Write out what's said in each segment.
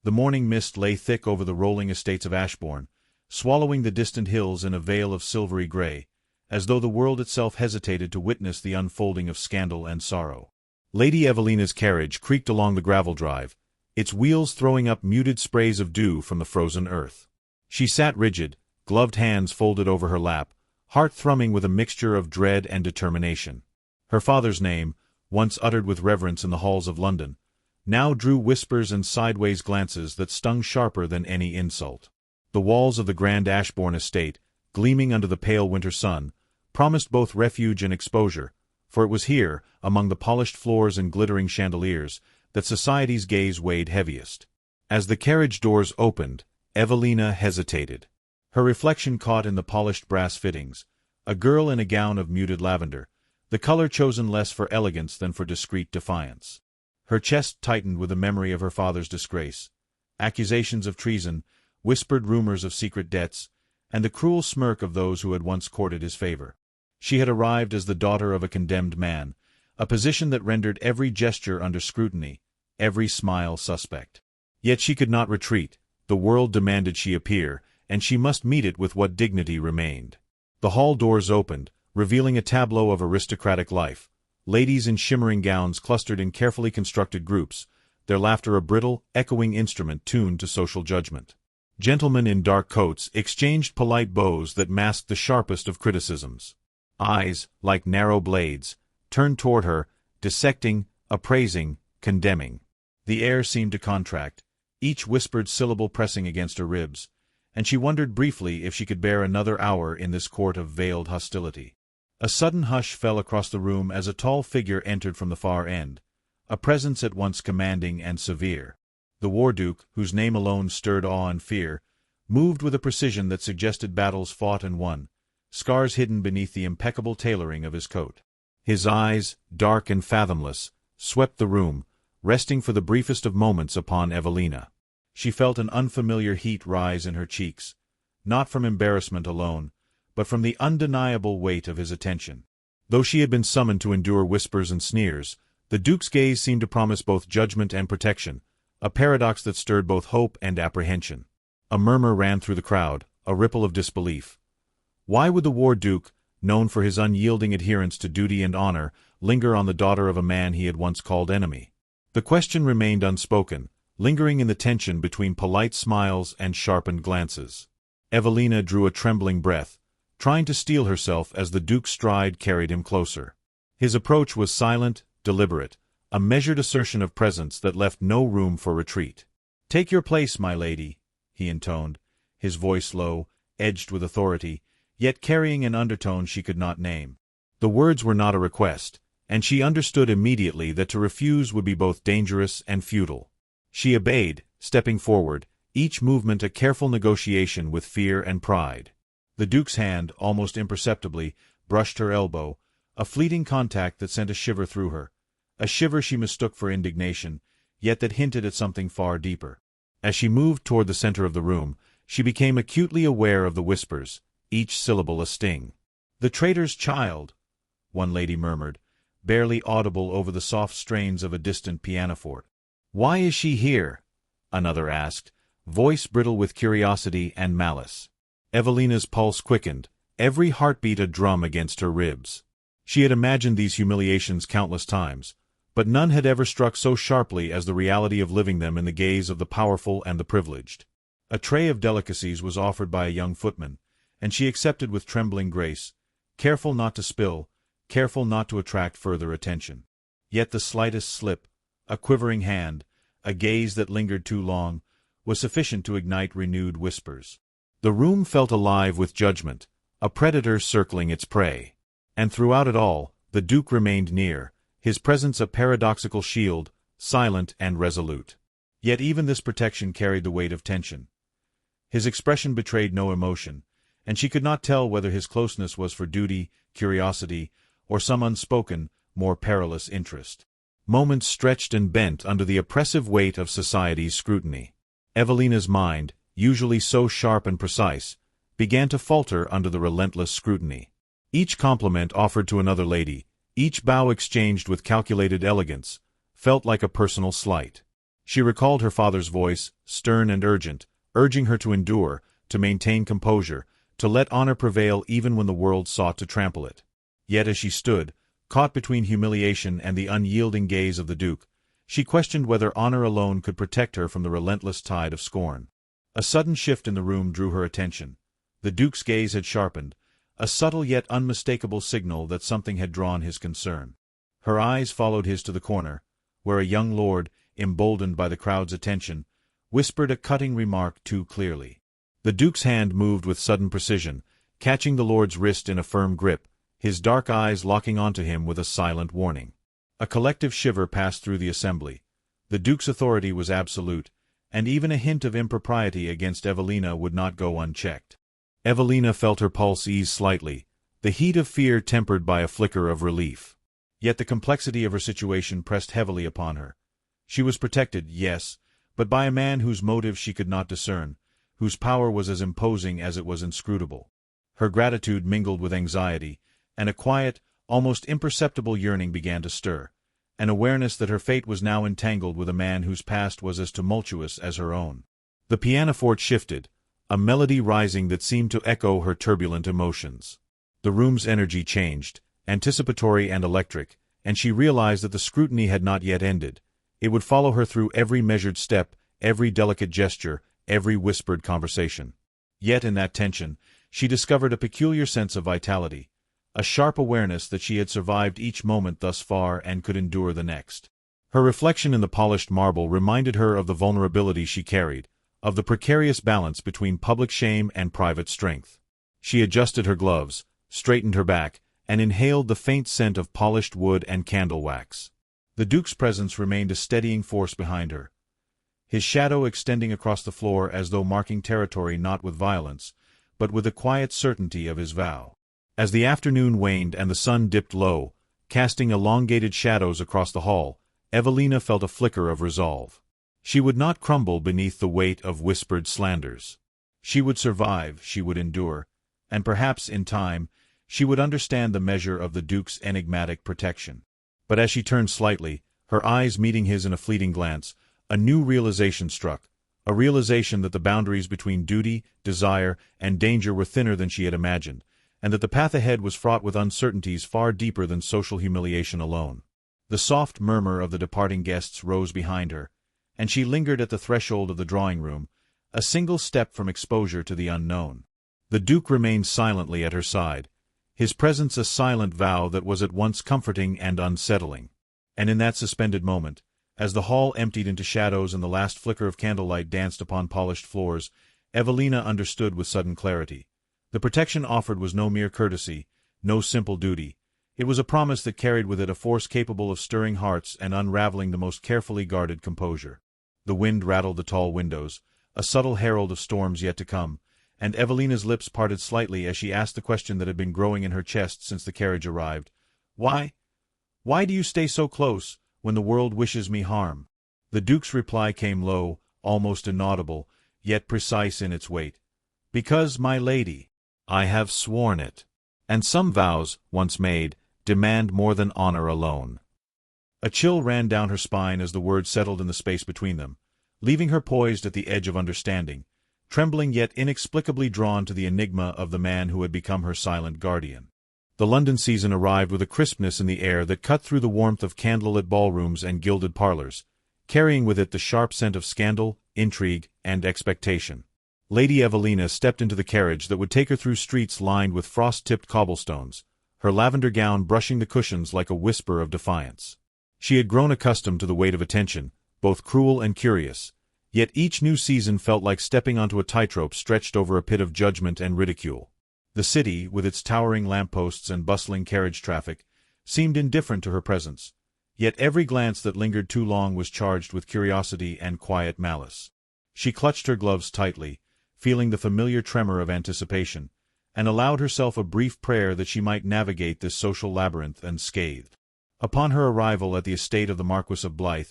The morning mist lay thick over the rolling estates of Ashbourne, swallowing the distant hills in a veil of silvery grey, as though the world itself hesitated to witness the unfolding of scandal and sorrow. Lady Evelina's carriage creaked along the gravel drive, its wheels throwing up muted sprays of dew from the frozen earth. She sat rigid, gloved hands folded over her lap, heart thrumming with a mixture of dread and determination. Her father's name, once uttered with reverence in the halls of London, now drew whispers and sideways glances that stung sharper than any insult. The walls of the grand Ashbourne estate, gleaming under the pale winter sun, promised both refuge and exposure, for it was here, among the polished floors and glittering chandeliers, that society's gaze weighed heaviest. As the carriage doors opened, Evelina hesitated. Her reflection caught in the polished brass fittings, a girl in a gown of muted lavender, the color chosen less for elegance than for discreet defiance. Her chest tightened with the memory of her father's disgrace, accusations of treason, whispered rumors of secret debts, and the cruel smirk of those who had once courted his favor. She had arrived as the daughter of a condemned man, a position that rendered every gesture under scrutiny, every smile suspect. Yet she could not retreat, the world demanded she appear, and she must meet it with what dignity remained. The hall doors opened, revealing a tableau of aristocratic life. Ladies in shimmering gowns clustered in carefully constructed groups, their laughter a brittle, echoing instrument tuned to social judgment. Gentlemen in dark coats exchanged polite bows that masked the sharpest of criticisms. Eyes, like narrow blades, turned toward her, dissecting, appraising, condemning. The air seemed to contract, each whispered syllable pressing against her ribs, and she wondered briefly if she could bear another hour in this court of veiled hostility. A sudden hush fell across the room as a tall figure entered from the far end, a presence at once commanding and severe. The war-duke, whose name alone stirred awe and fear, moved with a precision that suggested battles fought and won, scars hidden beneath the impeccable tailoring of his coat. His eyes, dark and fathomless, swept the room, resting for the briefest of moments upon Evelina. She felt an unfamiliar heat rise in her cheeks, not from embarrassment alone, but from the undeniable weight of his attention. Though she had been summoned to endure whispers and sneers, the Duke's gaze seemed to promise both judgment and protection, a paradox that stirred both hope and apprehension. A murmur ran through the crowd, a ripple of disbelief. Why would the war-duke, known for his unyielding adherence to duty and honor, linger on the daughter of a man he had once called enemy? The question remained unspoken, lingering in the tension between polite smiles and sharpened glances. Evelina drew a trembling breath, trying to steel herself as the Duke's stride carried him closer. His approach was silent, deliberate, a measured assertion of presence that left no room for retreat. "Take your place, my lady," he intoned, his voice low, edged with authority, yet carrying an undertone she could not name. The words were not a request, and she understood immediately that to refuse would be both dangerous and futile. She obeyed, stepping forward, each movement a careful negotiation with fear and pride. The Duke's hand, almost imperceptibly, brushed her elbow, a fleeting contact that sent a shiver through her, a shiver she mistook for indignation, yet that hinted at something far deeper. As she moved toward the center of the room, she became acutely aware of the whispers, each syllable a sting. "The traitor's child," one lady murmured, barely audible over the soft strains of a distant pianoforte. "Why is she here?" another asked, voice brittle with curiosity and malice. Evelina's pulse quickened, every heartbeat a drum against her ribs. She had imagined these humiliations countless times, but none had ever struck so sharply as the reality of living them in the gaze of the powerful and the privileged. A tray of delicacies was offered by a young footman, and she accepted with trembling grace, careful not to spill, careful not to attract further attention. Yet the slightest slip, a quivering hand, a gaze that lingered too long, was sufficient to ignite renewed whispers. The room felt alive with judgment, a predator circling its prey. And throughout it all, the Duke remained near, his presence a paradoxical shield, silent and resolute. Yet even this protection carried the weight of tension. His expression betrayed no emotion, and she could not tell whether his closeness was for duty, curiosity, or some unspoken, more perilous interest. Moments stretched and bent under the oppressive weight of society's scrutiny. Evelina's mind, usually so sharp and precise, began to falter under the relentless scrutiny. Each compliment offered to another lady, each bow exchanged with calculated elegance, felt like a personal slight. She recalled her father's voice, stern and urgent, urging her to endure, to maintain composure, to let honor prevail even when the world sought to trample it. Yet as she stood, caught between humiliation and the unyielding gaze of the Duke, she questioned whether honor alone could protect her from the relentless tide of scorn. A sudden shift in the room drew her attention. The Duke's gaze had sharpened, a subtle yet unmistakable signal that something had drawn his concern. Her eyes followed his to the corner, where a young lord, emboldened by the crowd's attention, whispered a cutting remark too clearly. The Duke's hand moved with sudden precision, catching the lord's wrist in a firm grip, his dark eyes locking onto him with a silent warning. A collective shiver passed through the assembly. The Duke's authority was absolute, and even a hint of impropriety against Evelina would not go unchecked. Evelina felt her pulse ease slightly, the heat of fear tempered by a flicker of relief. Yet the complexity of her situation pressed heavily upon her. She was protected, yes, but by a man whose motives she could not discern, whose power was as imposing as it was inscrutable. Her gratitude mingled with anxiety, and a quiet, almost imperceptible yearning began to stir, an awareness that her fate was now entangled with a man whose past was as tumultuous as her own. The pianoforte shifted, a melody rising that seemed to echo her turbulent emotions. The room's energy changed, anticipatory and electric, and she realized that the scrutiny had not yet ended. It would follow her through every measured step, every delicate gesture, every whispered conversation. Yet in that tension, she discovered a peculiar sense of vitality, a sharp awareness that she had survived each moment thus far and could endure the next. Her reflection in the polished marble reminded her of the vulnerability she carried, of the precarious balance between public shame and private strength. She adjusted her gloves, straightened her back, and inhaled the faint scent of polished wood and candle wax. The Duke's presence remained a steadying force behind her, his shadow extending across the floor as though marking territory not with violence, but with the quiet certainty of his vow. As the afternoon waned and the sun dipped low, casting elongated shadows across the hall, Evelina felt a flicker of resolve. She would not crumble beneath the weight of whispered slanders. She would survive, she would endure, and perhaps, in time, she would understand the measure of the Duke's enigmatic protection. But as she turned slightly, her eyes meeting his in a fleeting glance, a new realization struck, a realization that the boundaries between duty, desire, and danger were thinner than she had imagined, and that the path ahead was fraught with uncertainties far deeper than social humiliation alone. The soft murmur of the departing guests rose behind her, and she lingered at the threshold of the drawing-room, a single step from exposure to the unknown. The Duke remained silently at her side, his presence a silent vow that was at once comforting and unsettling. And in that suspended moment, as the hall emptied into shadows and the last flicker of candlelight danced upon polished floors, Evelina understood with sudden clarity. The protection offered was no mere courtesy, no simple duty. It was a promise that carried with it a force capable of stirring hearts and unraveling the most carefully guarded composure. The wind rattled the tall windows, a subtle herald of storms yet to come, and Evelina's lips parted slightly as she asked the question that had been growing in her chest since the carriage arrived. Why do you stay so close, when the world wishes me harm? The Duke's reply came low, almost inaudible, yet precise in its weight. Because, my lady, I have sworn it. And some vows, once made, demand more than honor alone. A chill ran down her spine as the words settled in the space between them, leaving her poised at the edge of understanding, trembling yet inexplicably drawn to the enigma of the man who had become her silent guardian. The London season arrived with a crispness in the air that cut through the warmth of candlelit ballrooms and gilded parlors, carrying with it the sharp scent of scandal, intrigue, and expectation. Lady Evelina stepped into the carriage that would take her through streets lined with frost-tipped cobblestones, her lavender gown brushing the cushions like a whisper of defiance. She had grown accustomed to the weight of attention, both cruel and curious, yet each new season felt like stepping onto a tightrope stretched over a pit of judgment and ridicule. The city, with its towering lampposts and bustling carriage traffic, seemed indifferent to her presence, yet every glance that lingered too long was charged with curiosity and quiet malice. She clutched her gloves tightly, feeling the familiar tremor of anticipation, and allowed herself a brief prayer that she might navigate this social labyrinth unscathed. Upon her arrival at the estate of the Marquis of Blythe,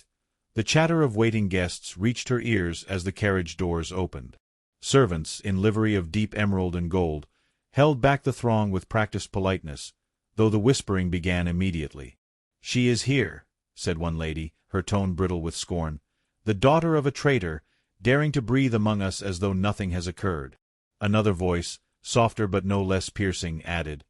the chatter of waiting guests reached her ears as the carriage doors opened. Servants, in livery of deep emerald and gold, held back the throng with practiced politeness, though the whispering began immediately. "She is here," said one lady, her tone brittle with scorn. The daughter of a traitor, daring to breathe among us as though nothing has occurred. Another voice, softer but no less piercing, added,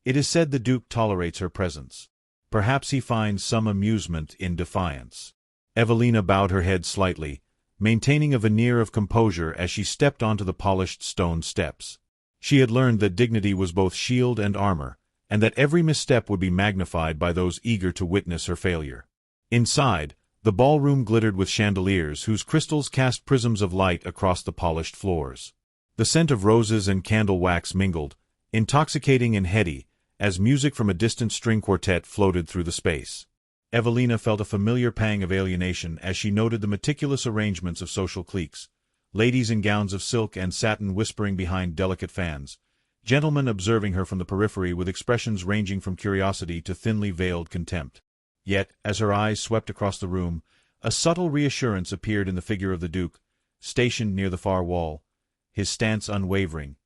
"It is said the Duke tolerates her presence. Perhaps he finds some amusement in defiance." Evelina bowed her head slightly, maintaining a veneer of composure as she stepped onto the polished stone steps. She had learned that dignity was both shield and armor, and that every misstep would be magnified by those eager to witness her failure. Inside, the ballroom glittered with chandeliers whose crystals cast prisms of light across the polished floors. The scent of roses and candle wax mingled, intoxicating and heady, as music from a distant string quartet floated through the space. Evelina felt a familiar pang of alienation as she noted the meticulous arrangements of social cliques, ladies in gowns of silk and satin whispering behind delicate fans, gentlemen observing her from the periphery with expressions ranging from curiosity to thinly veiled contempt. Yet, as her eyes swept across the room, a subtle reassurance appeared in the figure of the Duke, stationed near the far wall, his stance unwavering,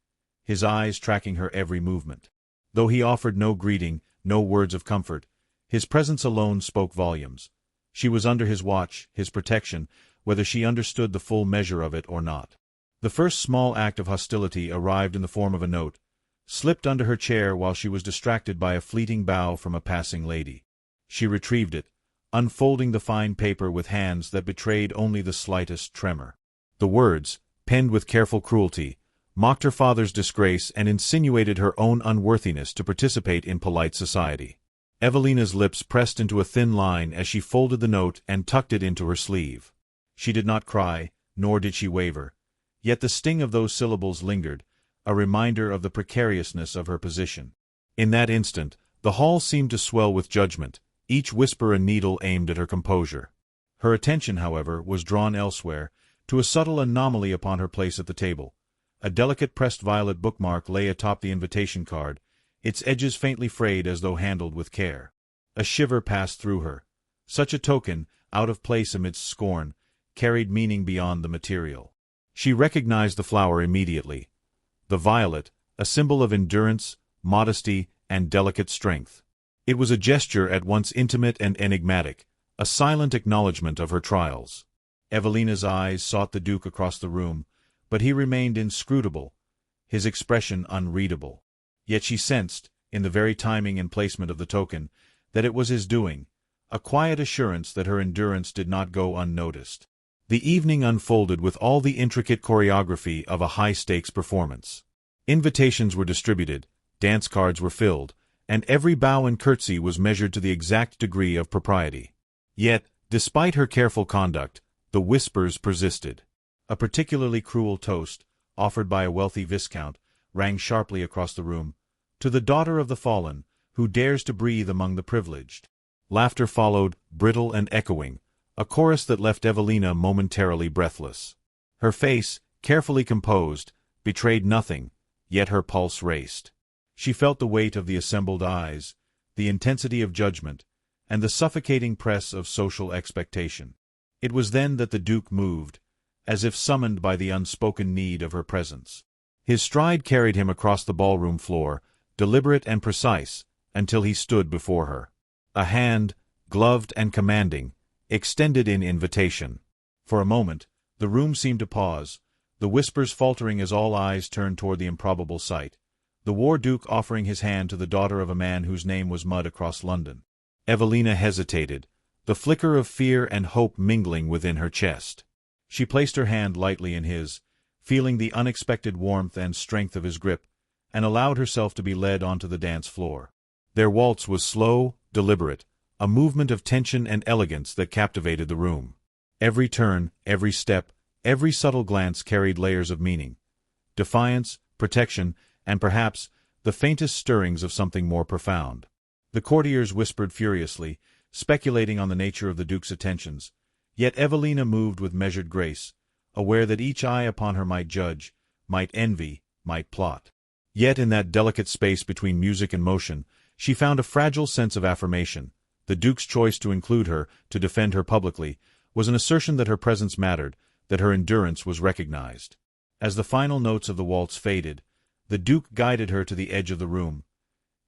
his eyes tracking her every movement. Though he offered no greeting, no words of comfort, his presence alone spoke volumes. She was under his watch, his protection, whether she understood the full measure of it or not. The first small act of hostility arrived in the form of a note, slipped under her chair while she was distracted by a fleeting bow from a passing lady. She retrieved it, unfolding the fine paper with hands that betrayed only the slightest tremor. The words, penned with careful cruelty, mocked her father's disgrace and insinuated her own unworthiness to participate in polite society. Evelina's lips pressed into a thin line as she folded the note and tucked it into her sleeve. She did not cry, nor did she waver, yet the sting of those syllables lingered, a reminder of the precariousness of her position. In that instant, the hall seemed to swell with judgment, each whisper a needle aimed at her composure. Her attention, however, was drawn elsewhere, to a subtle anomaly upon her place at the table. A delicate pressed violet bookmark lay atop the invitation card, its edges faintly frayed as though handled with care. A shiver passed through her. Such a token, out of place amidst scorn, carried meaning beyond the material. She recognized the flower immediately. The violet, a symbol of endurance, modesty, and delicate strength. It was a gesture at once intimate and enigmatic, a silent acknowledgment of her trials. Evelina's eyes sought the Duke across the room, but he remained inscrutable, his expression unreadable. Yet she sensed, in the very timing and placement of the token, that it was his doing, a quiet assurance that her endurance did not go unnoticed. The evening unfolded with all the intricate choreography of a high-stakes performance. Invitations were distributed, dance cards were filled, and every bow and curtsy was measured to the exact degree of propriety. Yet, despite her careful conduct, the whispers persisted. A particularly cruel toast, offered by a wealthy viscount, rang sharply across the room, "To the daughter of the fallen, who dares to breathe among the privileged." Laughter followed, brittle and echoing, a chorus that left Evelina momentarily breathless. Her face, carefully composed, betrayed nothing, yet her pulse raced. She felt the weight of the assembled eyes, the intensity of judgment, and the suffocating press of social expectation. It was then that the Duke moved, as if summoned by the unspoken need of her presence. His stride carried him across the ballroom floor, deliberate and precise, until he stood before her. A hand, gloved and commanding, extended in invitation. For a moment, the room seemed to pause, the whispers faltering as all eyes turned toward the improbable sight. The War Duke offering his hand to the daughter of a man whose name was mud across London. Evelina hesitated, the flicker of fear and hope mingling within her chest. She placed her hand lightly in his, feeling the unexpected warmth and strength of his grip, and allowed herself to be led onto the dance floor. Their waltz was slow, deliberate, a movement of tension and elegance that captivated the room. Every turn, every step, every subtle glance carried layers of meaning. Defiance, protection, and perhaps the faintest stirrings of something more profound. The courtiers whispered furiously, speculating on the nature of the Duke's attentions, yet Evelina moved with measured grace, aware that each eye upon her might judge, might envy, might plot. Yet in that delicate space between music and motion, she found a fragile sense of affirmation. The Duke's choice to include her, to defend her publicly, was an assertion that her presence mattered, that her endurance was recognized. As the final notes of the waltz faded, the Duke guided her to the edge of the room,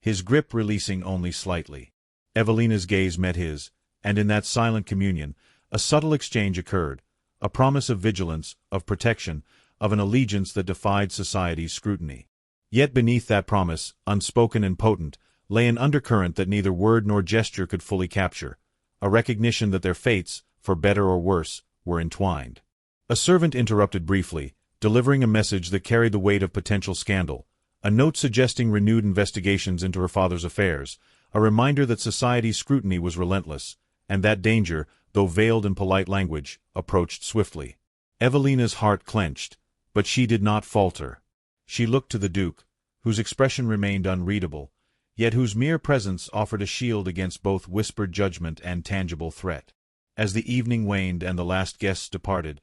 his grip releasing only slightly. Evelina's gaze met his, and in that silent communion, a subtle exchange occurred, a promise of vigilance, of protection, of an allegiance that defied society's scrutiny. Yet beneath that promise, unspoken and potent, lay an undercurrent that neither word nor gesture could fully capture, a recognition that their fates, for better or worse, were entwined. A servant interrupted briefly, delivering a message that carried the weight of potential scandal, a note suggesting renewed investigations into her father's affairs, a reminder that society's scrutiny was relentless, and that danger, though veiled in polite language, approached swiftly. Evelina's heart clenched, but she did not falter. She looked to the Duke, whose expression remained unreadable, yet whose mere presence offered a shield against both whispered judgment and tangible threat. As the evening waned and the last guests departed,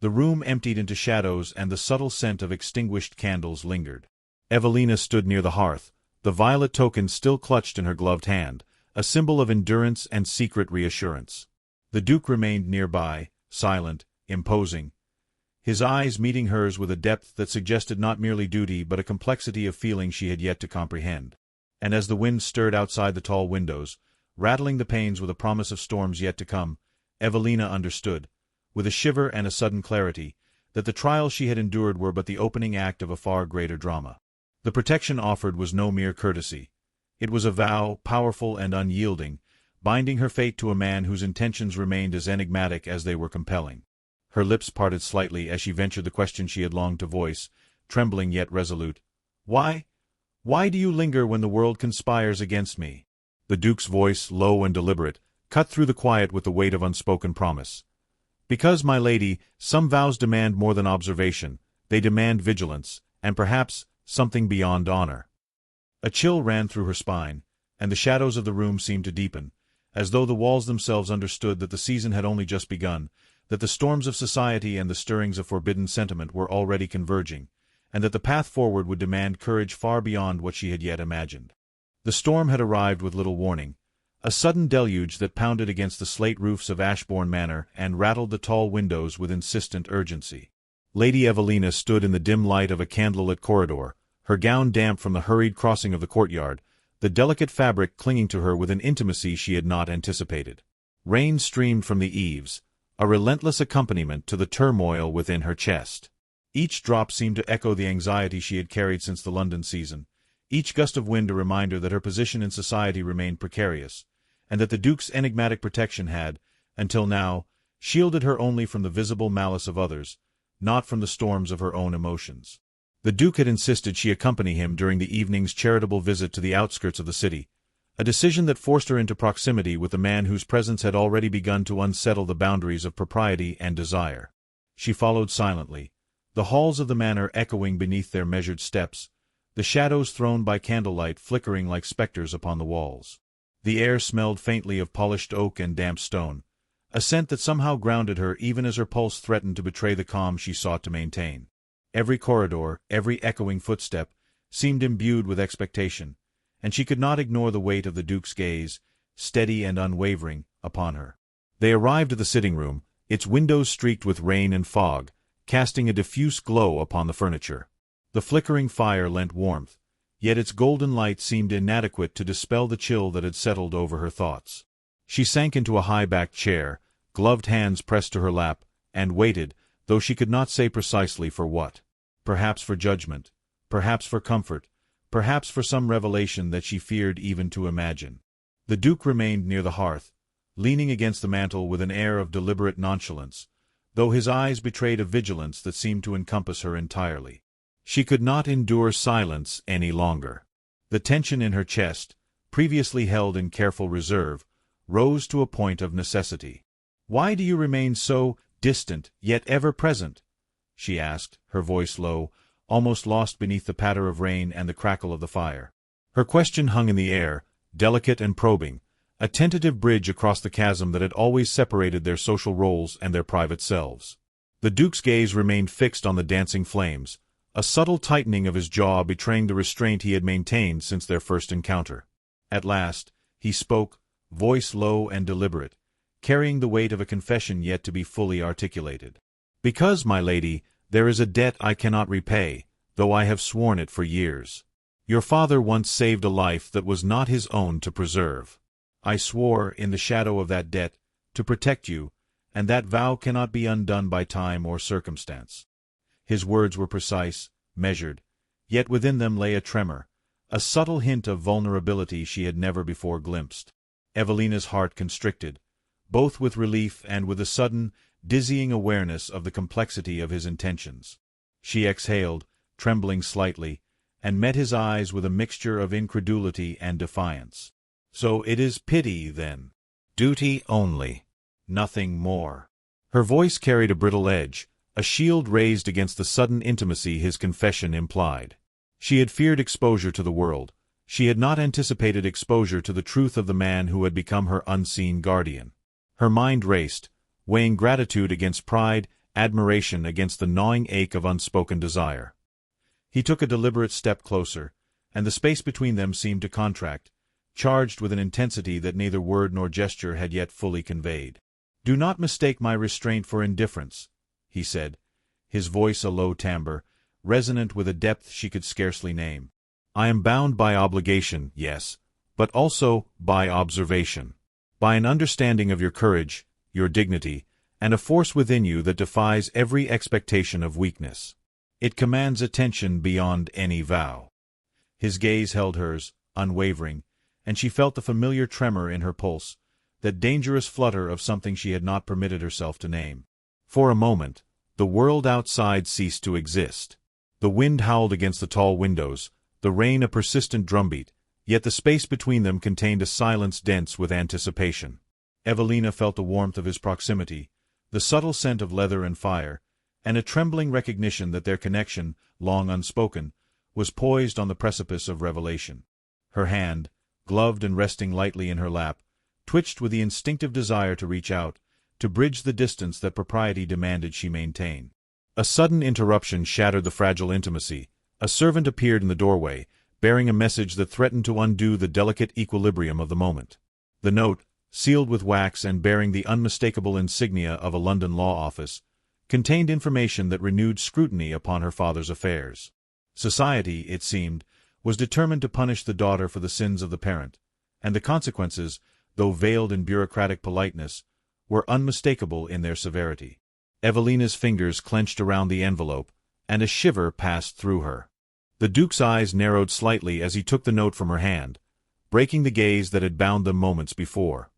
the room emptied into shadows and the subtle scent of extinguished candles lingered. Evelina stood near the hearth, the violet token still clutched in her gloved hand, a symbol of endurance and secret reassurance. The Duke remained nearby, silent, imposing, his eyes meeting hers with a depth that suggested not merely duty but a complexity of feeling she had yet to comprehend. And as the wind stirred outside the tall windows, rattling the panes with a promise of storms yet to come, Evelina understood, with a shiver and a sudden clarity, that the trials she had endured were but the opening act of a far greater drama. The protection offered was no mere courtesy. It was a vow, powerful and unyielding, binding her fate to a man whose intentions remained as enigmatic as they were compelling. Her lips parted slightly as she ventured the question she had longed to voice, trembling yet resolute. "Why? Why do you linger when the world conspires against me?" The Duke's voice, low and deliberate, cut through the quiet with the weight of unspoken promise. "Because, my lady, some vows demand more than observation, they demand vigilance, and perhaps something beyond honor." A chill ran through her spine, and the shadows of the room seemed to deepen, as though the walls themselves understood that the season had only just begun, that the storms of society and the stirrings of forbidden sentiment were already converging, and that the path forward would demand courage far beyond what she had yet imagined. The storm had arrived with little warning, a sudden deluge that pounded against the slate roofs of Ashbourne Manor and rattled the tall windows with insistent urgency. Lady Evelina stood in the dim light of a candlelit corridor, her gown damp from the hurried crossing of the courtyard, the delicate fabric clinging to her with an intimacy she had not anticipated. Rain streamed from the eaves, a relentless accompaniment to the turmoil within her chest. Each drop seemed to echo the anxiety she had carried since the London season, each gust of wind a reminder that her position in society remained precarious, and that the Duke's enigmatic protection had, until now, shielded her only from the visible malice of others, not from the storms of her own emotions. The Duke had insisted she accompany him during the evening's charitable visit to the outskirts of the city, a decision that forced her into proximity with the man whose presence had already begun to unsettle the boundaries of propriety and desire. She followed silently, the halls of the manor echoing beneath their measured steps, the shadows thrown by candlelight flickering like specters upon the walls. The air smelled faintly of polished oak and damp stone, a scent that somehow grounded her even as her pulse threatened to betray the calm she sought to maintain. Every corridor, every echoing footstep, seemed imbued with expectation, and she could not ignore the weight of the Duke's gaze, steady and unwavering, upon her. They arrived at the sitting-room, its windows streaked with rain and fog, casting a diffuse glow upon the furniture. The flickering fire lent warmth, yet its golden light seemed inadequate to dispel the chill that had settled over her thoughts. She sank into a high-backed chair, gloved hands pressed to her lap, and waited, though she could not say precisely for what. Perhaps for judgment, perhaps for comfort, perhaps for some revelation that she feared even to imagine. The Duke remained near the hearth, leaning against the mantel with an air of deliberate nonchalance, though his eyes betrayed a vigilance that seemed to encompass her entirely. She could not endure silence any longer. The tension in her chest, previously held in careful reserve, rose to a point of necessity. "Why do you remain so distant, yet ever present?" she asked, her voice low, almost lost beneath the patter of rain and the crackle of the fire. Her question hung in the air, delicate and probing, a tentative bridge across the chasm that had always separated their social roles and their private selves. The Duke's gaze remained fixed on the dancing flames, a subtle tightening of his jaw betraying the restraint he had maintained since their first encounter. At last, he spoke, voice low and deliberate, carrying the weight of a confession yet to be fully articulated. "Because, my lady, there is a debt I cannot repay, though I have sworn it for years. Your father once saved a life that was not his own to preserve. I swore, in the shadow of that debt, to protect you, and that vow cannot be undone by time or circumstance. His words were precise, measured, yet within them lay a tremor, a subtle hint of vulnerability she had never before glimpsed. Evelina's heart constricted, both with relief and with a sudden, dizzying awareness of the complexity of his intentions. She exhaled, trembling slightly, and met his eyes with a mixture of incredulity and defiance. "So it is pity, then? Duty only? Nothing more?" Her voice carried a brittle edge, a shield raised against the sudden intimacy his confession implied. She had feared exposure to the world. She had not anticipated exposure to the truth of the man who had become her unseen guardian. Her mind raced, weighing gratitude against pride, admiration against the gnawing ache of unspoken desire. He took a deliberate step closer, and the space between them seemed to contract, charged with an intensity that neither word nor gesture had yet fully conveyed. "Do not mistake my restraint for indifference," he said, his voice a low timbre, resonant with a depth she could scarcely name. "I am bound by obligation, yes, but also by observation, by an understanding of your courage, your dignity, and a force within you that defies every expectation of weakness. It commands attention beyond any vow." His gaze held hers, unwavering, and she felt the familiar tremor in her pulse, that dangerous flutter of something she had not permitted herself to name. For a moment, the world outside ceased to exist. The wind howled against the tall windows, the rain a persistent drumbeat, yet the space between them contained a silence dense with anticipation. Evelina felt the warmth of his proximity, the subtle scent of leather and fire, and a trembling recognition that their connection, long unspoken, was poised on the precipice of revelation. Her hand, gloved and resting lightly in her lap, twitched with the instinctive desire to reach out, to bridge the distance that propriety demanded she maintain. A sudden interruption shattered the fragile intimacy. A servant appeared in the doorway, bearing a message that threatened to undo the delicate equilibrium of the moment. The note, sealed with wax and bearing the unmistakable insignia of a London law office, contained information that renewed scrutiny upon her father's affairs. Society, it seemed, was determined to punish the daughter for the sins of the parent, and the consequences, though veiled in bureaucratic politeness, were unmistakable in their severity. Evelina's fingers clenched around the envelope, and a shiver passed through her. The Duke's eyes narrowed slightly as he took the note from her hand, breaking the gaze that had bound them moments before.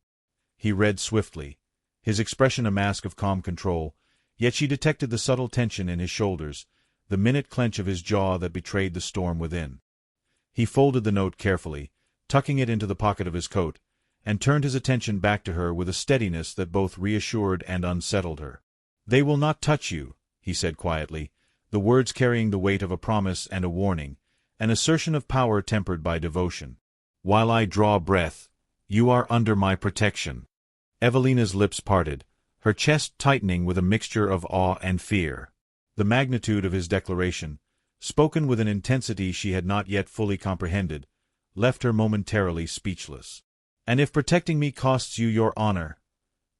He read swiftly, his expression a mask of calm control, yet she detected the subtle tension in his shoulders, the minute clench of his jaw that betrayed the storm within. He folded the note carefully, tucking it into the pocket of his coat, and turned his attention back to her with a steadiness that both reassured and unsettled her. "They will not touch you," he said quietly, the words carrying the weight of a promise and a warning, an assertion of power tempered by devotion. "While I draw breath, you are under my protection." Evelina's lips parted, her chest tightening with a mixture of awe and fear. The magnitude of his declaration, spoken with an intensity she had not yet fully comprehended, left her momentarily speechless. "And if protecting me costs you your honor,"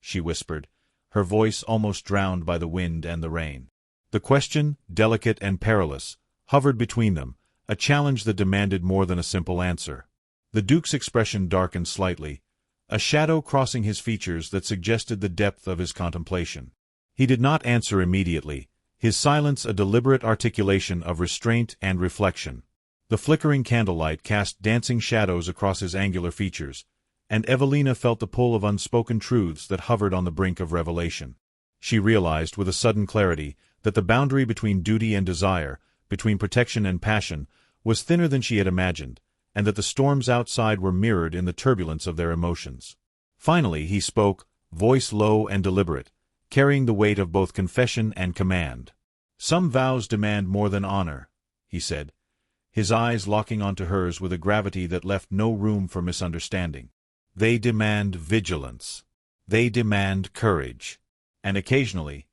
she whispered, her voice almost drowned by the wind and the rain. The question, delicate and perilous, hovered between them, a challenge that demanded more than a simple answer. The Duke's expression darkened slightly, a shadow crossing his features that suggested the depth of his contemplation. He did not answer immediately, his silence a deliberate articulation of restraint and reflection. The flickering candlelight cast dancing shadows across his angular features, and Evelina felt the pull of unspoken truths that hovered on the brink of revelation. She realized with a sudden clarity that the boundary between duty and desire, between protection and passion, was thinner than she had imagined, and that the storms outside were mirrored in the turbulence of their emotions. Finally he spoke, voice low and deliberate, carrying the weight of both confession and command. "Some vows demand more than honor," he said, his eyes locking onto hers with a gravity that left no room for misunderstanding. "They demand vigilance. They demand courage. And occasionally,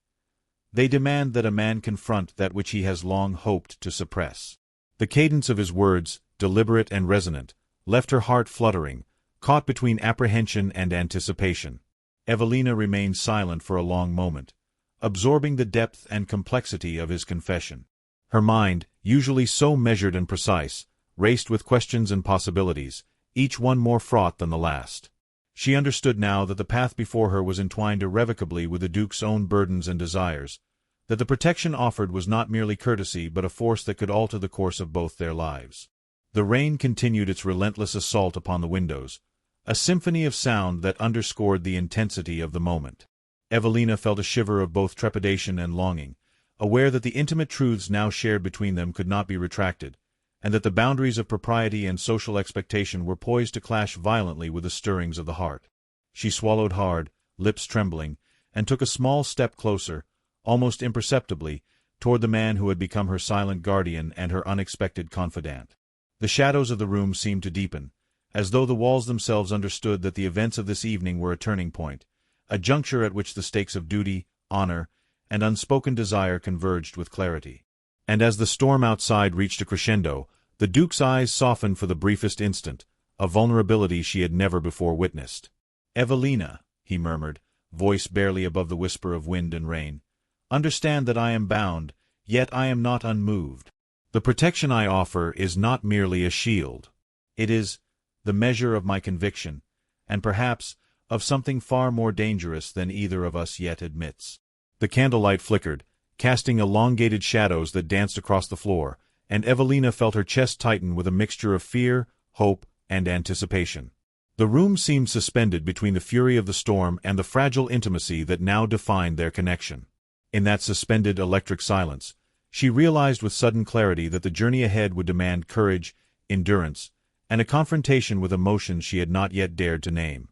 they demand that a man confront that which he has long hoped to suppress." The cadence of his words, deliberate and resonant, left her heart fluttering, caught between apprehension and anticipation. Evelina remained silent for a long moment, absorbing the depth and complexity of his confession. Her mind, usually so measured and precise, raced with questions and possibilities, each one more fraught than the last. She understood now that the path before her was entwined irrevocably with the Duke's own burdens and desires, that the protection offered was not merely courtesy but a force that could alter the course of both their lives. The rain continued its relentless assault upon the windows, a symphony of sound that underscored the intensity of the moment. Evelina felt a shiver of both trepidation and longing, aware that the intimate truths now shared between them could not be retracted, and that the boundaries of propriety and social expectation were poised to clash violently with the stirrings of the heart. She swallowed hard, lips trembling, and took a small step closer, almost imperceptibly, toward the man who had become her silent guardian and her unexpected confidant. The shadows of the room seemed to deepen, as though the walls themselves understood that the events of this evening were a turning point, a juncture at which the stakes of duty, honor, and unspoken desire converged with clarity. And as the storm outside reached a crescendo, the Duke's eyes softened for the briefest instant, a vulnerability she had never before witnessed. "Evelina," he murmured, voice barely above the whisper of wind and rain, "understand that I am bound, yet I am not unmoved. The protection I offer is not merely a shield. It is the measure of my conviction, and perhaps of something far more dangerous than either of us yet admits." The candlelight flickered, casting elongated shadows that danced across the floor, and Evelina felt her chest tighten with a mixture of fear, hope, and anticipation. The room seemed suspended between the fury of the storm and the fragile intimacy that now defined their connection. In that suspended electric silence, she realized with sudden clarity that the journey ahead would demand courage, endurance, and a confrontation with emotions she had not yet dared to name.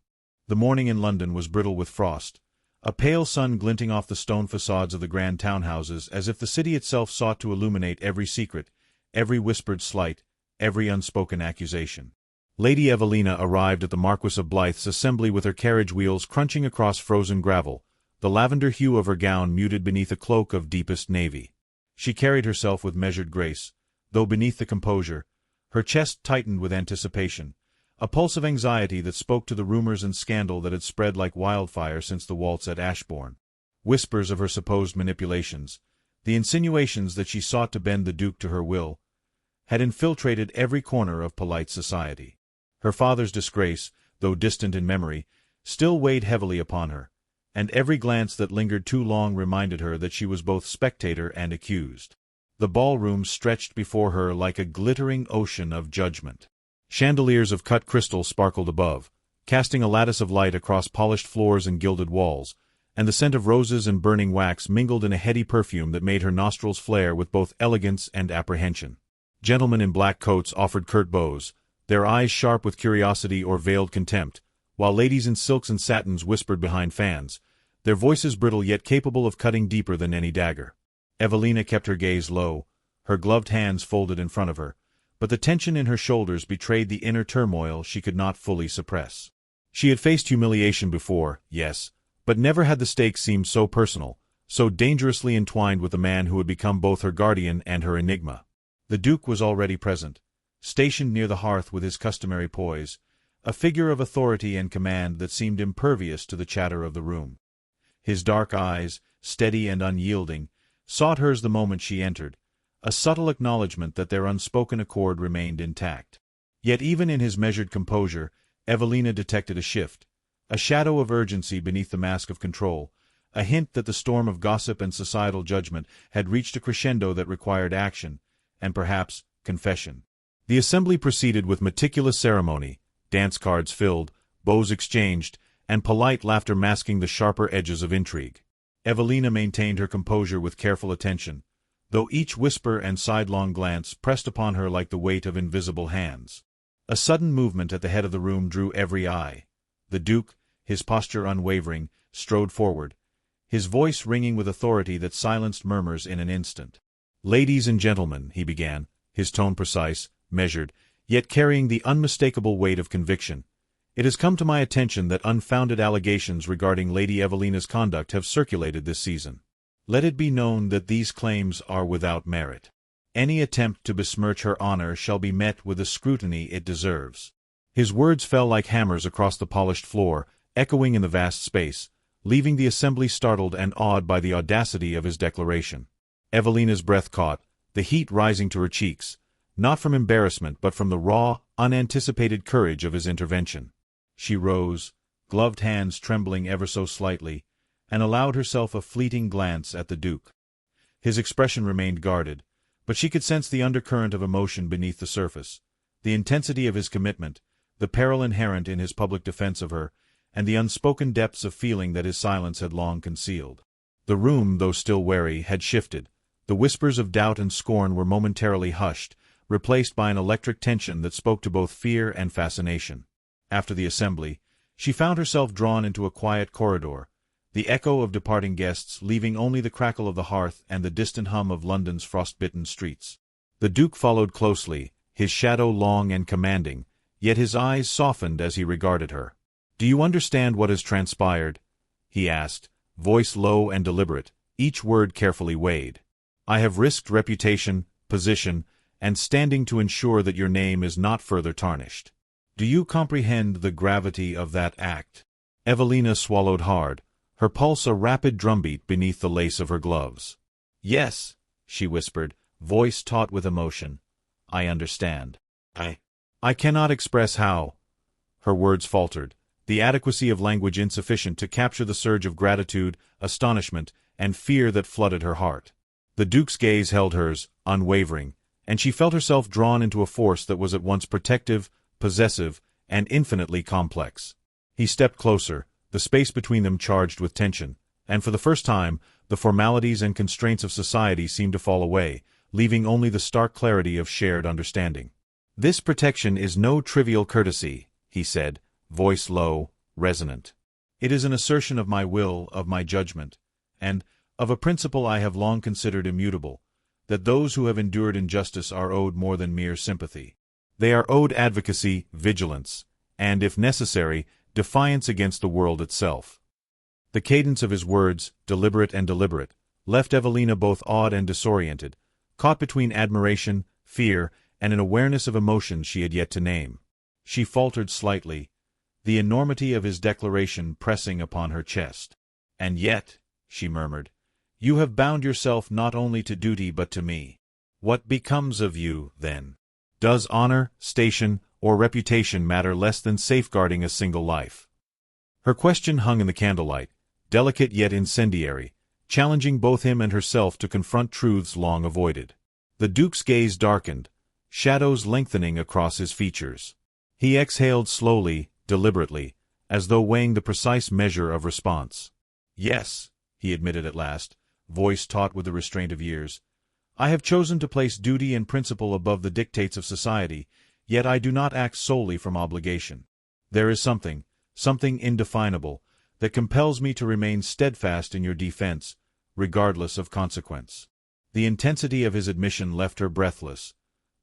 The morning in London was brittle with frost, a pale sun glinting off the stone facades of the grand townhouses as if the city itself sought to illuminate every secret, every whispered slight, every unspoken accusation. Lady Evelina arrived at the Marquis of Blythe's assembly with her carriage wheels crunching across frozen gravel, the lavender hue of her gown muted beneath a cloak of deepest navy. She carried herself with measured grace, though beneath the composure, her chest tightened with anticipation, a pulse of anxiety that spoke to the rumors and scandal that had spread like wildfire since the waltz at Ashbourne. Whispers of her supposed manipulations, the insinuations that she sought to bend the Duke to her will, had infiltrated every corner of polite society. Her father's disgrace, though distant in memory, still weighed heavily upon her, and every glance that lingered too long reminded her that she was both spectator and accused. The ballroom stretched before her like a glittering ocean of judgment. Chandeliers of cut crystal sparkled above, casting a lattice of light across polished floors and gilded walls, and the scent of roses and burning wax mingled in a heady perfume that made her nostrils flare with both elegance and apprehension. Gentlemen in black coats offered curt bows, their eyes sharp with curiosity or veiled contempt, while ladies in silks and satins whispered behind fans, their voices brittle yet capable of cutting deeper than any dagger. Evelina kept her gaze low, her gloved hands folded in front of her, but the tension in her shoulders betrayed the inner turmoil she could not fully suppress. She had faced humiliation before, yes, but never had the stakes seemed so personal, so dangerously entwined with the man who had become both her guardian and her enigma. The Duke was already present, stationed near the hearth with his customary poise, a figure of authority and command that seemed impervious to the chatter of the room. His dark eyes, steady and unyielding, sought hers the moment she entered, a subtle acknowledgment that their unspoken accord remained intact. Yet even in his measured composure, Evelina detected a shift, a shadow of urgency beneath the mask of control, a hint that the storm of gossip and societal judgment had reached a crescendo that required action, and perhaps confession. The assembly proceeded with meticulous ceremony, dance cards filled, bows exchanged, and polite laughter masking the sharper edges of intrigue. Evelina maintained her composure with careful attention, though each whisper and sidelong glance pressed upon her like the weight of invisible hands. A sudden movement at the head of the room drew every eye. The Duke, his posture unwavering, strode forward, his voice ringing with authority that silenced murmurs in an instant. "Ladies and gentlemen," he began, his tone precise, measured, yet carrying the unmistakable weight of conviction, "it has come to my attention that unfounded allegations regarding Lady Evelina's conduct have circulated this season. Let it be known that these claims are without merit. Any attempt to besmirch her honor shall be met with the scrutiny it deserves." His words fell like hammers across the polished floor, echoing in the vast space, leaving the assembly startled and awed by the audacity of his declaration. Evelina's breath caught, the heat rising to her cheeks, not from embarrassment but from the raw, unanticipated courage of his intervention. She rose, gloved hands trembling ever so slightly, and allowed herself a fleeting glance at the Duke. His expression remained guarded, but she could sense the undercurrent of emotion beneath the surface, the intensity of his commitment, the peril inherent in his public defense of her, and the unspoken depths of feeling that his silence had long concealed. The room, though still wary, had shifted. The whispers of doubt and scorn were momentarily hushed, replaced by an electric tension that spoke to both fear and fascination. After the assembly, she found herself drawn into a quiet corridor, the echo of departing guests leaving only the crackle of the hearth and the distant hum of London's frost-bitten streets. The Duke followed closely, his shadow long and commanding, yet his eyes softened as he regarded her. "Do you understand what has transpired?" he asked, voice low and deliberate, each word carefully weighed. "I have risked reputation, position, and standing to ensure that your name is not further tarnished. Do you comprehend the gravity of that act?" Evelina swallowed hard, her pulse a rapid drumbeat beneath the lace of her gloves. "Yes," she whispered, voice taut with emotion. "I understand. I cannot express how." Her words faltered, the adequacy of language insufficient to capture the surge of gratitude, astonishment, and fear that flooded her heart. The Duke's gaze held hers, unwavering, and she felt herself drawn into a force that was at once protective, possessive, and infinitely complex. He stepped closer, the space between them charged with tension, and for the first time, the formalities and constraints of society seemed to fall away, leaving only the stark clarity of shared understanding. "This protection is no trivial courtesy," he said, voice low, resonant. "It is an assertion of my will, of my judgment, and of a principle I have long considered immutable, that those who have endured injustice are owed more than mere sympathy. They are owed advocacy, vigilance, and, if necessary, defiance against the world itself." The cadence of his words, deliberate, left Evelina both awed and disoriented, caught between admiration, fear, and an awareness of emotions she had yet to name. She faltered slightly, the enormity of his declaration pressing upon her chest. "And yet," she murmured, "you have bound yourself not only to duty but to me. What becomes of you, then? Does honor, station, or reputation matter less than safeguarding a single life?" Her question hung in the candlelight, delicate yet incendiary, challenging both him and herself to confront truths long avoided. The Duke's gaze darkened, shadows lengthening across his features. He exhaled slowly, deliberately, as though weighing the precise measure of response. "Yes," he admitted at last, voice taut with the restraint of years. "I have chosen to place duty and principle above the dictates of society, yet I do not act solely from obligation. There is something indefinable, that compels me to remain steadfast in your defense, regardless of consequence." The intensity of his admission left her breathless,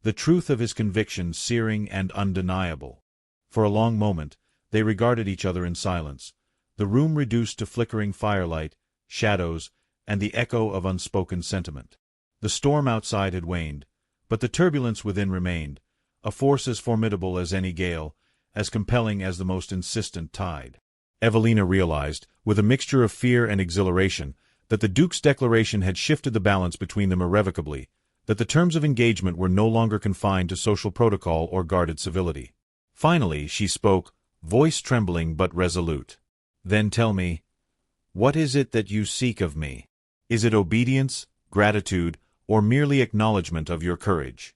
the truth of his conviction searing and undeniable. For a long moment, they regarded each other in silence, the room reduced to flickering firelight, shadows, and the echo of unspoken sentiment. The storm outside had waned, but the turbulence within remained, a force as formidable as any gale, as compelling as the most insistent tide. Evelina realized, with a mixture of fear and exhilaration, that the Duke's declaration had shifted the balance between them irrevocably, that the terms of engagement were no longer confined to social protocol or guarded civility. Finally, she spoke, voice trembling but resolute. "Then tell me, what is it that you seek of me? Is it obedience, gratitude, or merely acknowledgment of your courage?"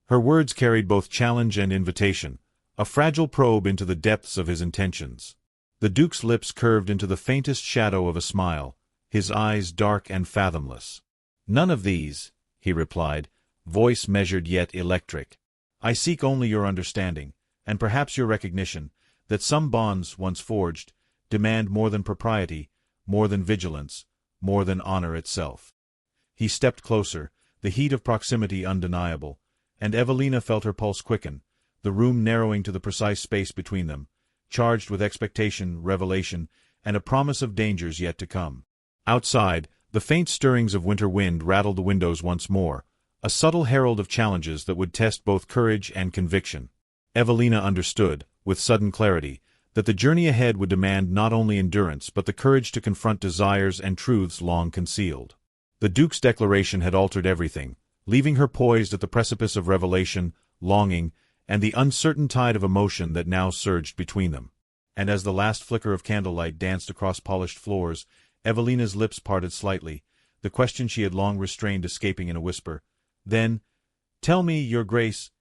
Her words carried both challenge and invitation, a fragile probe into the depths of his intentions. The Duke's lips curved into the faintest shadow of a smile, his eyes dark and fathomless. "None of these," he replied, voice measured yet electric. "I seek only your understanding, and perhaps your recognition, that some bonds, once forged, demand more than propriety, more than vigilance, more than honor itself." He stepped closer, the heat of proximity undeniable, and Evelina felt her pulse quicken, the room narrowing to the precise space between them, charged with expectation, revelation, and a promise of dangers yet to come. Outside, the faint stirrings of winter wind rattled the windows once more, a subtle herald of challenges that would test both courage and conviction. Evelina understood, with sudden clarity, that the journey ahead would demand not only endurance but the courage to confront desires and truths long concealed. The Duke's declaration had altered everything, leaving her poised at the precipice of revelation, longing, and the uncertain tide of emotion that now surged between them. and as the last flicker of candlelight danced across polished floors, Evelina's lips parted slightly, the question she had long restrained escaping in a whisper. "Then, tell me, your grace,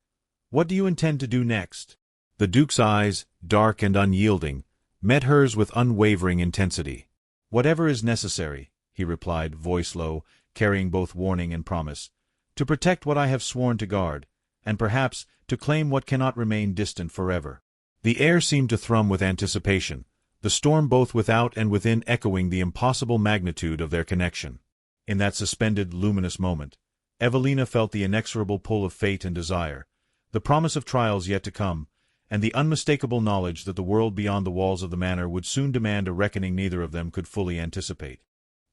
what do you intend to do next?" The Duke's eyes, dark and unyielding, met hers with unwavering intensity. "Whatever is necessary," he replied, voice low, carrying both warning and promise, "to protect what I have sworn to guard, and perhaps to claim what cannot remain distant forever." The air seemed to thrum with anticipation, the storm both without and within echoing the impossible magnitude of their connection. In that suspended, luminous moment, Evelina felt the inexorable pull of fate and desire, the promise of trials yet to come, and the unmistakable knowledge that the world beyond the walls of the manor would soon demand a reckoning neither of them could fully anticipate.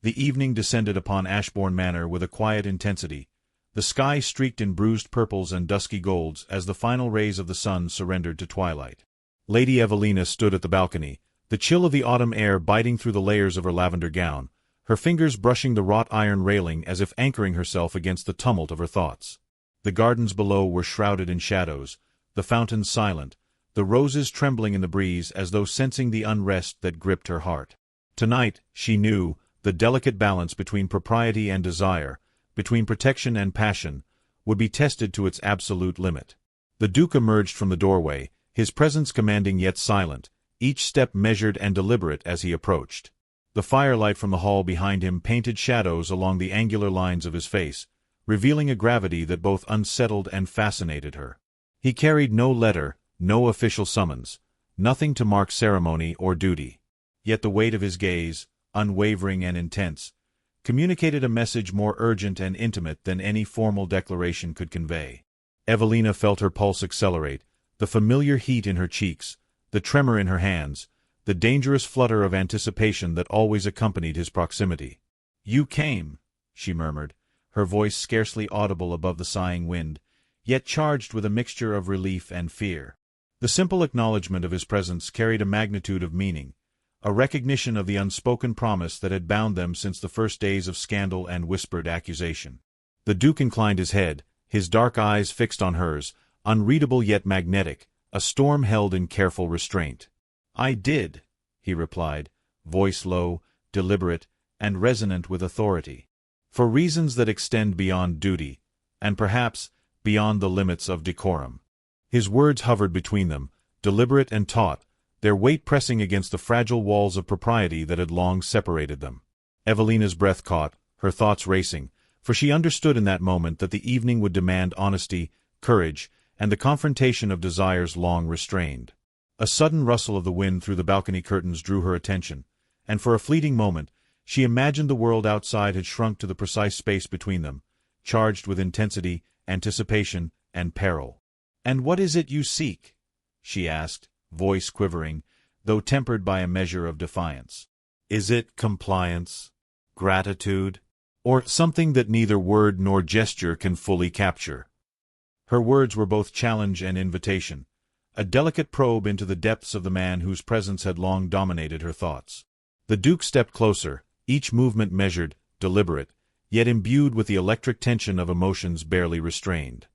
The evening descended upon Ashbourne Manor with a quiet intensity, the sky streaked in bruised purples and dusky golds as the final rays of the sun surrendered to twilight. Lady Evelina stood at the balcony, the chill of the autumn air biting through the layers of her lavender gown, her fingers brushing the wrought iron railing as if anchoring herself against the tumult of her thoughts. The gardens below were shrouded in shadows, the fountains silent, the roses trembling in the breeze as though sensing the unrest that gripped her heart. Tonight, she knew, the delicate balance between propriety and desire, between protection and passion, would be tested to its absolute limit. The Duke emerged from the doorway, his presence commanding yet silent, each step measured and deliberate as he approached. The firelight from the hall behind him painted shadows along the angular lines of his face, revealing a gravity that both unsettled and fascinated her. He carried no letter, no official summons, nothing to mark ceremony or duty. Yet the weight of his gaze, unwavering and intense, communicated a message more urgent and intimate than any formal declaration could convey. Evelina felt her pulse accelerate, the familiar heat in her cheeks, the tremor in her hands, the dangerous flutter of anticipation that always accompanied his proximity. "You came," she murmured, her voice scarcely audible above the sighing wind, yet charged with a mixture of relief and fear. The simple acknowledgment of his presence carried a magnitude of meaning, a recognition of the unspoken promise that had bound them since the first days of scandal and whispered accusation. The Duke inclined his head, his dark eyes fixed on hers, unreadable yet magnetic, a storm held in careful restraint. "I did," he replied, voice low, deliberate, and resonant with authority. "For reasons that extend beyond duty, and perhaps beyond the limits of decorum." His words hovered between them, deliberate and taut, their weight pressing against the fragile walls of propriety that had long separated them. Evelina's breath caught, her thoughts racing, for she understood in that moment that the evening would demand honesty, courage, and the confrontation of desires long restrained. A sudden rustle of the wind through the balcony curtains drew her attention, and for a fleeting moment she imagined the world outside had shrunk to the precise space between them, charged with intensity, anticipation, and peril. "And what is it you seek?" she asked, voice quivering, though tempered by a measure of defiance. "Is it compliance, gratitude, or something that neither word nor gesture can fully capture?" Her words were both challenge and invitation, a delicate probe into the depths of the man whose presence had long dominated her thoughts. The Duke stepped closer, each movement measured, deliberate, yet imbued with the electric tension of emotions barely restrained.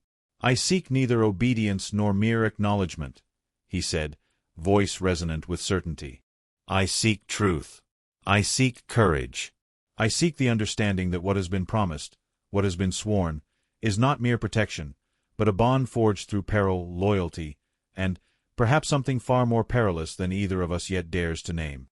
"I seek neither obedience nor mere acknowledgement," he said, voice resonant with certainty. "I seek truth. I seek courage. I seek the understanding that what has been promised, what has been sworn, is not mere protection, but a bond forged through peril, loyalty, and perhaps something far more perilous than either of us yet dares to name."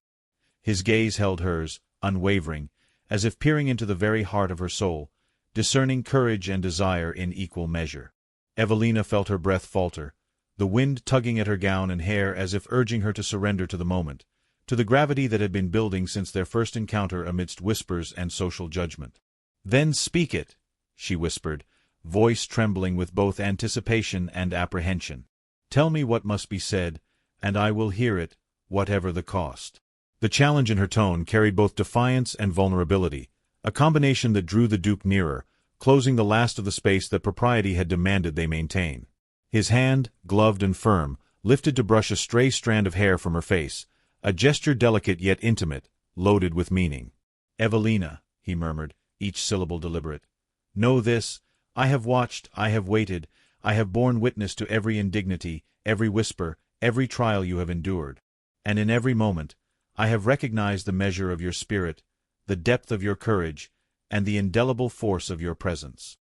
His gaze held hers, unwavering, as if peering into the very heart of her soul, discerning courage and desire in equal measure. Evelina felt her breath falter, the wind tugging at her gown and hair as if urging her to surrender to the moment, to the gravity that had been building since their first encounter amidst whispers and social judgment. "Then speak it," she whispered, voice trembling with both anticipation and apprehension. "Tell me what must be said, and I will hear it, whatever the cost." The challenge in her tone carried both defiance and vulnerability, a combination that drew the Duke nearer, closing the last of the space that propriety had demanded they maintain. His hand, gloved and firm, lifted to brush a stray strand of hair from her face, a gesture delicate yet intimate, loaded with meaning. "Evelina," he murmured, each syllable deliberate, "know this, I have watched, I have waited, I have borne witness to every indignity, every whisper, every trial you have endured. And in every moment, I have recognized the measure of your spirit, the depth of your courage, and the indelible force of your presence.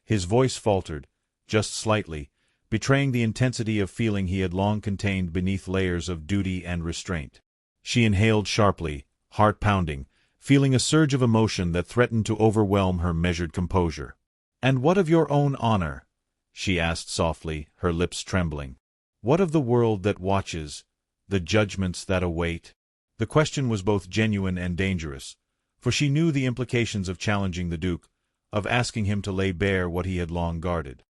His voice faltered, just slightly, betraying the intensity of feeling he had long contained beneath layers of duty and restraint. She inhaled sharply, heart pounding, feeling a surge of emotion that threatened to overwhelm her measured composure. "And what of your own honor?" she asked softly, her lips trembling. "What of the world that watches, the judgments that await?" The question was both genuine and dangerous, for she knew the implications of challenging the Duke, of asking him to lay bare what he had long guarded.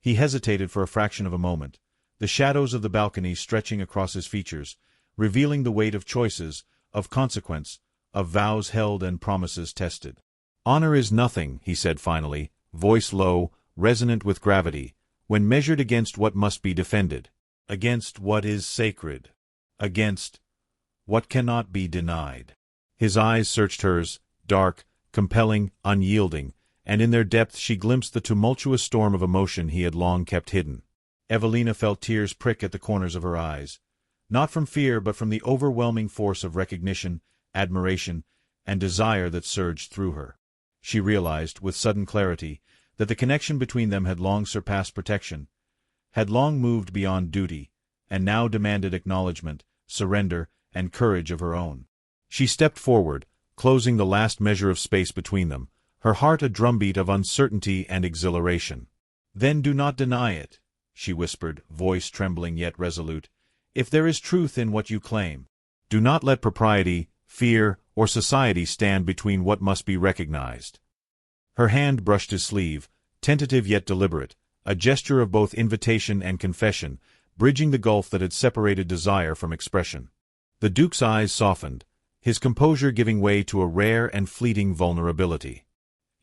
He hesitated for a fraction of a moment, the shadows of the balcony stretching across his features, revealing the weight of choices, of consequence, of vows held and promises tested. "Honor is nothing," he said finally, voice low, resonant with gravity, "when measured against what must be defended, against what is sacred, against what cannot be denied." His eyes searched hers, dark, compelling, unyielding, and in their depth she glimpsed the tumultuous storm of emotion he had long kept hidden. Evelina felt tears prick at the corners of her eyes, not from fear but from the overwhelming force of recognition, admiration, and desire that surged through her. She realized, with sudden clarity, that the connection between them had long surpassed protection, had long moved beyond duty, and now demanded acknowledgment, surrender, and courage of her own. She stepped forward, closing the last measure of space between them, her heart a drumbeat of uncertainty and exhilaration. "Then do not deny it," she whispered, voice trembling yet resolute, "if there is truth in what you claim. Do not let propriety, fear, or society stand between what must be recognized." Her hand brushed his sleeve, tentative yet deliberate, a gesture of both invitation and confession, bridging the gulf that had separated desire from expression. The Duke's eyes softened, his composure giving way to a rare and fleeting vulnerability.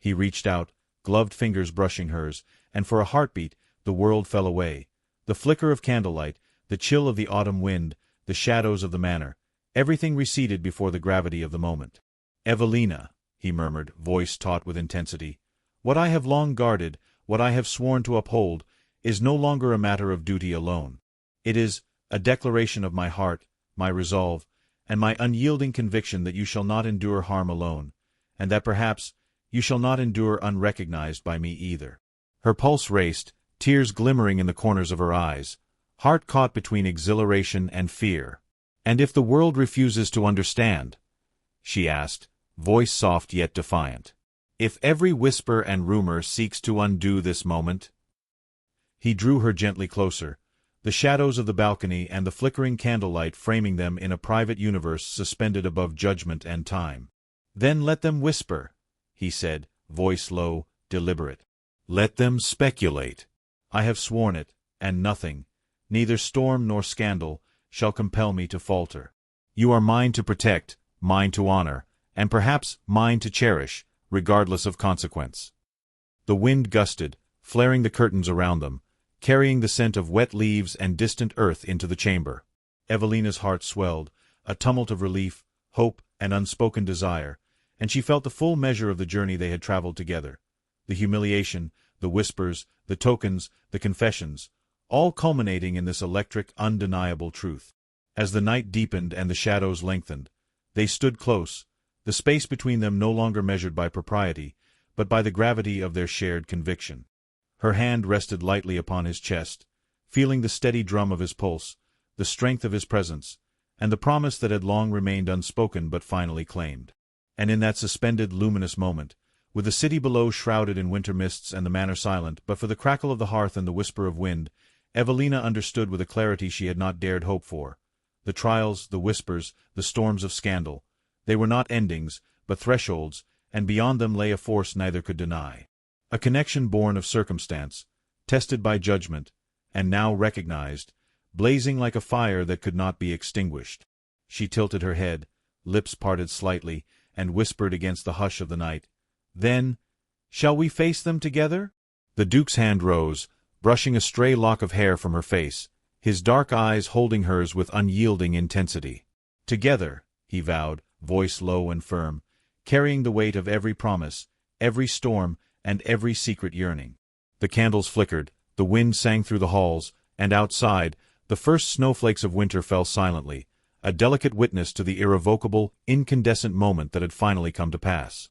He reached out, gloved fingers brushing hers, and for a heartbeat, the world fell away. The flicker of candlelight, the chill of the autumn wind, the shadows of the manor, everything receded before the gravity of the moment. "Evelina," he murmured, voice taut with intensity, "what I have long guarded, what I have sworn to uphold, is no longer a matter of duty alone. It is a declaration of my heart, my resolve, and my unyielding conviction that you shall not endure harm alone, and that perhaps you shall not endure unrecognized by me either." Her pulse raced, tears glimmering in the corners of her eyes, heart caught between exhilaration and fear. "And if the world refuses to understand?" she asked, voice soft yet defiant. "If every whisper and rumor seeks to undo this moment?" He drew her gently closer, the shadows of the balcony and the flickering candlelight framing them in a private universe suspended above judgment and time. "Then let them whisper," he said, voice low, deliberate. "Let them speculate. I have sworn it, and nothing, neither storm nor scandal, shall compel me to falter. You are mine to protect, mine to honor, and perhaps mine to cherish, regardless of consequence." The wind gusted, flaring the curtains around them, carrying the scent of wet leaves and distant earth into the chamber. Evelina's heart swelled, a tumult of relief, hope, and unspoken desire, and she felt the full measure of the journey they had traveled together. The humiliation, the whispers, the tokens, the confessions, all culminating in this electric, undeniable truth. As the night deepened and the shadows lengthened, they stood close, the space between them no longer measured by propriety, but by the gravity of their shared conviction. Her hand rested lightly upon his chest, feeling the steady drum of his pulse, the strength of his presence, and the promise that had long remained unspoken but finally claimed. And in that suspended, luminous moment, with the city below shrouded in winter mists and the manor silent but for the crackle of the hearth and the whisper of wind, Evelina understood with a clarity she had not dared hope for. The trials, the whispers, the storms of scandal, they were not endings, but thresholds, and beyond them lay a force neither could deny. A connection born of circumstance, tested by judgment, and now recognized, blazing like a fire that could not be extinguished. She tilted her head, lips parted slightly, and whispered against the hush of the night, "Then, shall we face them together?" The Duke's hand rose, brushing a stray lock of hair from her face, his dark eyes holding hers with unyielding intensity. "Together," he vowed, voice low and firm, carrying the weight of every promise, every storm, and every secret yearning. The candles flickered, the wind sang through the halls, and outside, the first snowflakes of winter fell silently, a delicate witness to the irrevocable, incandescent moment that had finally come to pass.